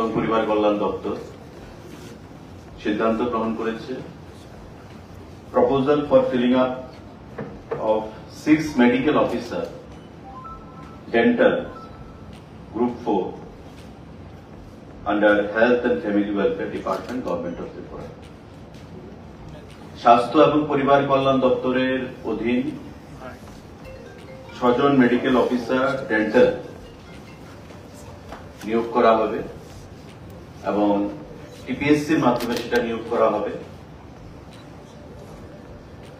এবং পরিবার কল্যাণ দপ্তর সিদ্ধান্ত গ্রহণ করেছে proposal for filling up of 6 medical officer dental group 4 under health and family welfare department government of Tripura. স্বাস্থ্য এবং পরিবার কল্যাণ দপ্তরের অধীন 6 জন মেডিকেল অফিসার ডেন্টাল নিয়োগ করা হবে এবং টিপিএসসির মাধ্যমে সেটা নিয়োগ করা হবে।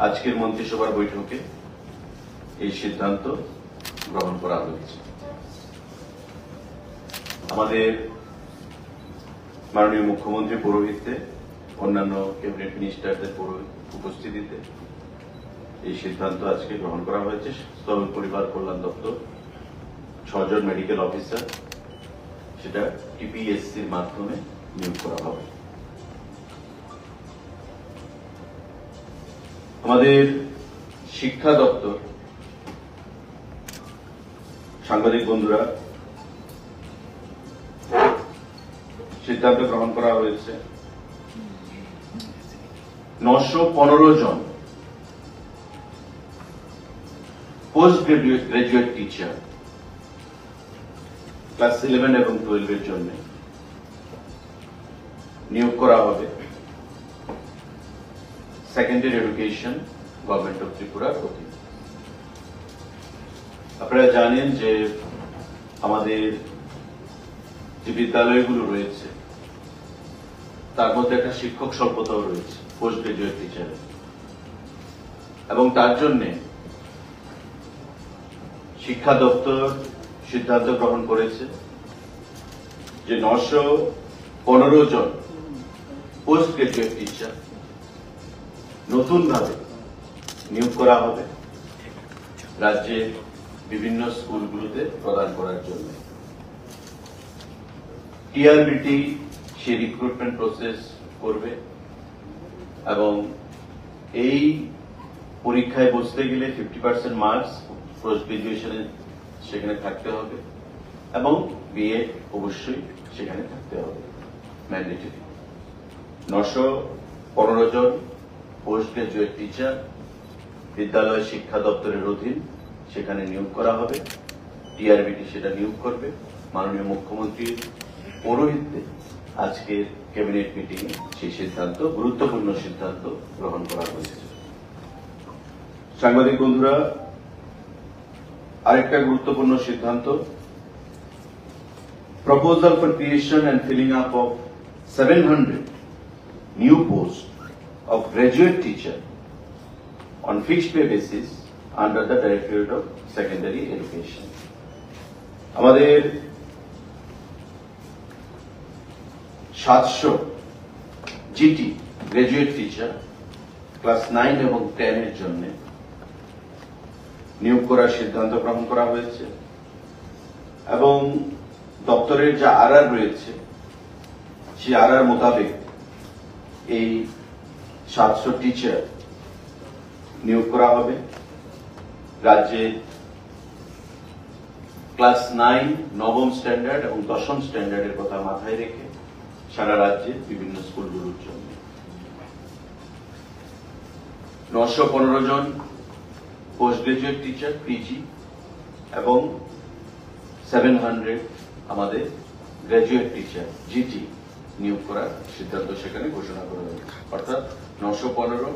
আজকের মন্ত্রিসভার বৈঠকে এই সিদ্ধান্ত গ্রহণ করা হয়েছে। আমাদের মাননীয় মুখ্যমন্ত্রী পৌরোহিত্যে, অন্যান্য ক্যাবিনেট মিনিস্টারদের উপস্থিতিতে এই সিদ্ধান্ত আজকে গ্রহণ করা হয়েছে। স্বাস্থ্য এবং পরিবার কল্যাণ দপ্তর 6 জন মেডিকেল অফিসার সেটা টিপিএসসির মাধ্যমে নিয়োগ করা হবে। আমাদের শিক্ষা দপ্তর, সাংবাদিক বন্ধুরা, সিদ্ধান্ত গ্রহণ করা হয়েছে 915 জন পোস্ট গ্রাজুয়েট টিচার ক্লাস 11 এবং 12 এর জন্য নিয়োগ করা হবে সেকেন্ডারি এডুকেশন গভর্নমেন্ট অফ ত্রিপুরার অধীনে। আপনারা জানেন যে আমাদের যে বিদ্যালয়গুলো রয়েছে তার মধ্যে একটা শিক্ষক স্বল্পতাও রয়েছে পোস্ট গ্রাজুয়েট টিচারের, এবং তার জন্য শিক্ষা দপ্তর সিদ্ধান্ত গ্রহণ করেছে যে 915 জন পোস্ট গ্রাজুয়েট টিচার নতুনভাবে নিয়োগ করা হবে রাজ্যের বিভিন্ন স্কুলগুলোতে প্রদান করার জন্য। টিআরবিটি সেই রিক্রুটমেন্ট প্রসেস করবে এবং এই পরীক্ষায় বসতে গেলে 50% মার্কস পোস্ট গ্রাজুয়েশনে সেখানে থাকতে হবে এবং বিএ অবশ্যই সেখানে থাকতে হবে ম্যান্ডেটরি। 915 জন পোস্ট গ্রাজুয়েট টিচার বিদ্যালয় শিক্ষা দপ্তরের অধীন সেখানে নিয়োগ করা হবে। টিআরবিটি সেটা নিয়োগ করবে। মাননীয় মুখ্যমন্ত্রীর পৌরোহিত্যে আজকের ক্যাবিনেট মিটিং এ সেই সিদ্ধান্ত, গুরুত্বপূর্ণ সিদ্ধান্ত গ্রহণ করা হয়েছে। সাংবাদিক বন্ধুরা, আরেকটা গুরুত্বপূর্ণ সিদ্ধান্ত, proposal for creation and filling up of 700 new post of graduate teacher on fixed pay basis under the Directorate of Secondary Education. আমাদের 700 জিটি গ্রাজুয়েট টিচার ক্লাস 9 এবং 10 এর জন্য নিয়োগ করার সিদ্ধান্ত গ্রহণ করা হয়েছে এবং দপ্তরের যা আরআর রয়েছে সেই আরআর মোতাবেক এই 700 টিচার নিয়োগ করা হবে। রাজ্যে ক্লাস 9 নবম স্ট্যান্ডার্ড এবং 10ম স্ট্যান্ডার্ডের কথা মাথায় রেখে সারা রাজ্যে বিভিন্ন স্কুলগুলোর জন্য 915 জন পোস্ট গ্রাজুয়েট টিচার পিজি এবং 700 আমাদের গ্রাজুয়েট টিচার জিটি নিয়োগ করার সিদ্ধান্ত সেখানে ঘোষণা করা হয়েছে। অর্থাৎ 915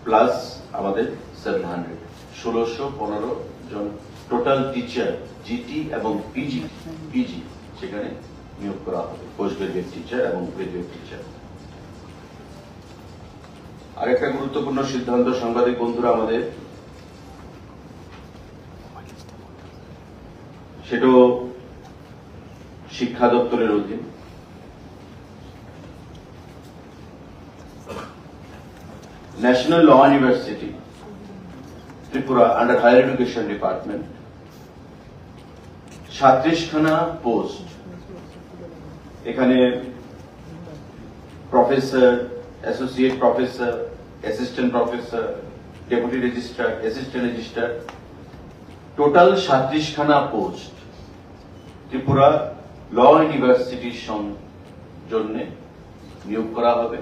প্লাস আমাদের 700, 1615 জন টোটাল টিচার জিটি এবং পিজি সেখানে নিয়োগ করা হবে, পোস্ট গ্রাজুয়েট টিচার এবং গ্রাজুয়েট টিচার। আরেকটা গুরুত্বপূর্ণ সিদ্ধান্ত সাংবাদিক বন্ধুরা আমাদের, সেটাও শিক্ষা দপ্তরের অধীন। National law university Tripura under higher education department 37খানা পোস্ট, এখানে professor, associate professor, assistant professor, deputy registrar, assistant registrar, total 37খানা পোস্ট ত্রিপুরা ল ইউনিভার্সিটির জন্য নিয়োগ করা হবে।